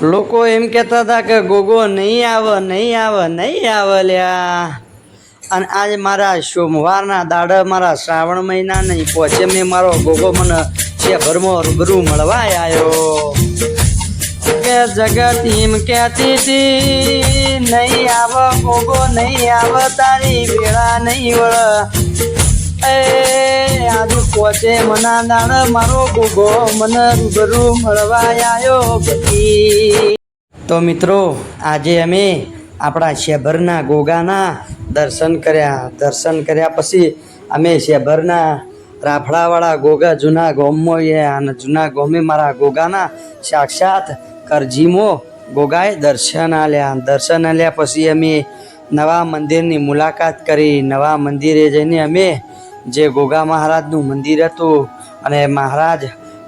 લોકો એમ કહેતા હતા કે ગોગો નહીં આવે નહીં આવે નહીં આવે લ્યા. અને આજ મારા સોમવારના દાડા મારા શ્રાવણ મહિના નહીં પહોંચે મેં મારો ગોગો મને છે ભરમાં રૂબરૂ મળવા આવ્યો. કે જગત એમ કહેતી હતી નહીં આવે ગોગો નહીં આવે તારી વેળા નહીં વળ. આજુ પહોંચે મના દાડ મારો ગોગો મને રૂબરૂ મળવા આવ્યો બધી. તો મિત્રો આજે અમે આપણા શેભરના ગોગાના દર્શન કર્યા પછી અમે શેભરના રાફડાવાળા ગોગા જૂના ગોમમાં ગયા અને જૂના ગોમે મારા ગોગાના સાક્ષાત કરજીમો ગોગાએ દર્શન આલ્યા પછી અમે નવા મંદિરની મુલાકાત કરી. નવા મંદિરે જઈને અમે જે ગોગા મહારાજનું મંદિર હતું અને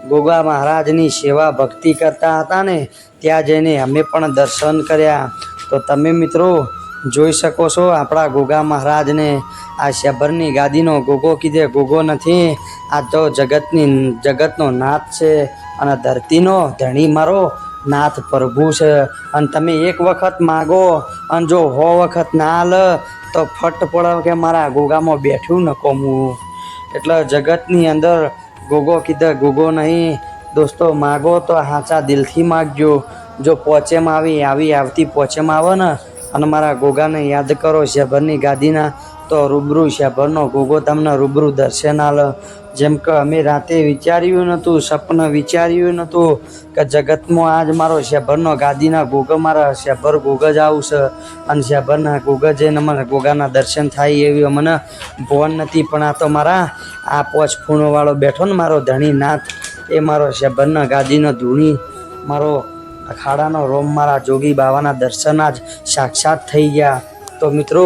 ગોગા મહારાજની સેવા ભક્તિ કરતા હતા ને ત્યાં જઈને અમે પણ દર્શન કર્યા. તો તમે મિત્રો જોઈ શકો છો આપણા ગોગા મહારાજને. આ શેભરની ગાદીનો ગોગો કીધે ગોગો નથી, આ તો જગતનો નાથ છે અને ધરતીનો ધણી મારો નાથ પ્રભુ છે. અને તમે એક વખત માગો અને જો 100 વખત ના હાલ તો ફટ પડે કે મારા ગોગામાં બેઠું ન કોમું. એટલે જગતની અંદર ગોગો કીધે ગોગો નહીં. દોસ્તો માગો તો સાચા દિલથી માગજો. જો પોચેમાં આવતી પોચેમાં આવે ને અને મારા ગોગાને યાદ કરો શેભરની ગાદીના તો રૂબરૂ શેભરનો ગોગો તમને રૂબરૂ દર્શન આલે. જેમ કે અમે રાતે વિચાર્યું નહોતું, સપન વિચાર્યું નહોતું કે જગતમાં આજ મારો શેભરનો ગાદીના ગોગો મારા શેભર ગોગ જ આવશે અને શેભરના ગોગ જઈને મારા ગોગાના દર્શન થાય એવી મને ભોન નથી. પણ આ તો મારા આ પોચ ફૂણોવાળો બેઠો ને મારો ધણી નાથ, એ મારો શેભરના ગાદીનો ધૂણી મારો અખાડાનો રોમ મારા જોગી બાવાના દર્શન જ સાક્ષાત થઈ ગયા. તો મિત્રો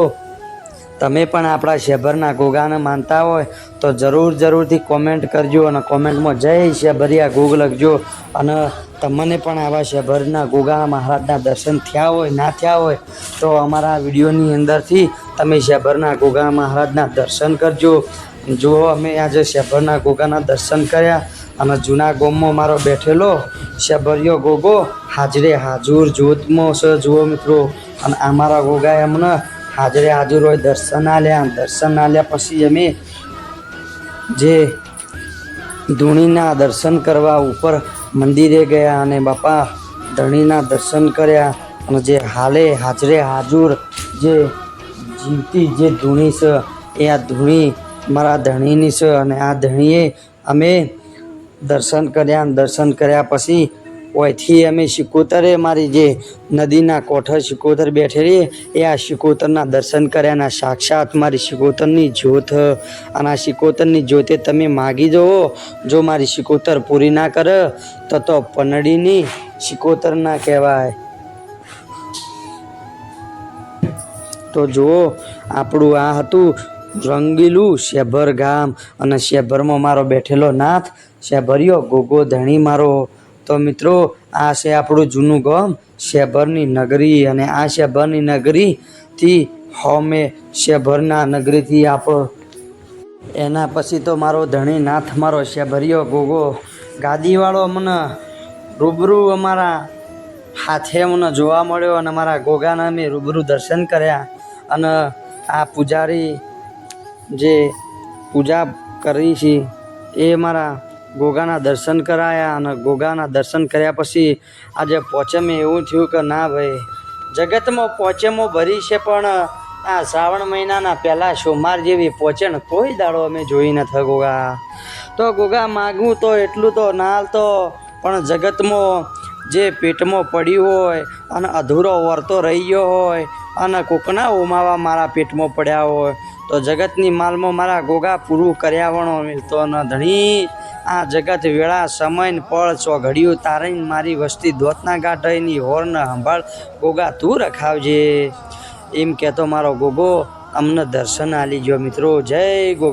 તમે પણ આપણા શેભરના ગોગાને માનતા હોય તો જરૂરથી કોમેન્ટ કરજો અને કોમેન્ટમાં જય શેભરિયા ગોગ લખજો. અને તમને પણ આવા શેભરના ગોગા મહારાજના દર્શન થયા હોય ના થયા હોય તો અમારા વિડીયોની અંદરથી તમે શેભરના ગોગા મહારાજના દર્શન કરજો. જુઓ અમે આજે શેભરના ગોગાના દર્શન કર્યા અને જૂના ગોમમાં મારો બેઠેલો શેભરિયો ગોગો હાજરે હાજુર જોતમાં છે. જુઓ મિત્રો અને અમારા ગોગાએ અમને હાજરે હાજર હોય દર્શન આલ્યા પછી અમે જે ધૂણીના દર્શન કરવા ઉપર મંદિરે ગયા અને બાપા ધણીના દર્શન કર્યા. અને જે હાજરે હાજર જે જીવતી જે ધૂણી છે એ આ ધૂણી મારા ધણીની છે. અને આ ધણીએ અમે દર્શન કર્યા પછી ઓયથી અમે શિકોતરે મારી જે નદીના કોઠે શિકોતર બેઠેલી એ આ શિકોતરના દર્શન કર્યા. અને સાક્ષાત મારી શિકોતરની જ્યોત અને આ શિકોતરની જ્યોતે તમે માગી જવો. જો મારી શિકોતર પૂરી ના કરે તો પનડીની શિકોતર ના કહેવાય. તો જુઓ આપણું આ હતું રંગીલું શેભર ગામ અને શેભરમાં મારો બેઠેલો નાથ શેભરિયો ગોગો ધણી મારો. તો મિત્રો આ છે આપણું જૂનું ગામ શેભરની નગરી. અને આ શેભરની નગરીથી હોમે શેભરના નગરીથી આપણો એના પછી તો મારો ધણી નાથ મારો શેભરિયો ગોગો ગાદીવાળો મને રૂબરૂ અમારા હાથે મને જોવા મળ્યો અને મારા ગોગાના અમે રૂબરૂ દર્શન કર્યા. અને આ પૂજારી જે પૂજા કરી છે એ મારા ગોગાના દર્શન કરાયા. અને ગોગાના દર્શન કર્યા પછી આજે પોચેમાં એવું થયું કે ના ભાઈ જગતમાં પોચેમાં ભરી છે પણ આ શ્રાવણ મહિનાના પહેલાં સોમવાર જેવી પોચેણ કોઈ દાડો અમે જોઈ નથી ગોગા. તો ગોગા માગવું તો એટલું તો ના હાલતો પણ જગતમાં જે પેટમાં પડ્યું હોય અને અધૂરો વર્તો રહી ગયો હોય અને કોકના ઓમાવા મારા પેટમાં પડ્યા હોય તો જગતની માલમાં મારા ગોગા પૂરું કર્યાવણો મિલતો ન ધણી. આ જગત વેળા સમય પળ ચોઘડિયું તારીને મારી વસ્તી દોતના ગાંઠની હોરને સંભાળ ગોગા તું રખાવજે એમ કહેતો મારો ગોગો અમને દર્શન આલી ગયો. મિત્રો જય ગોગા.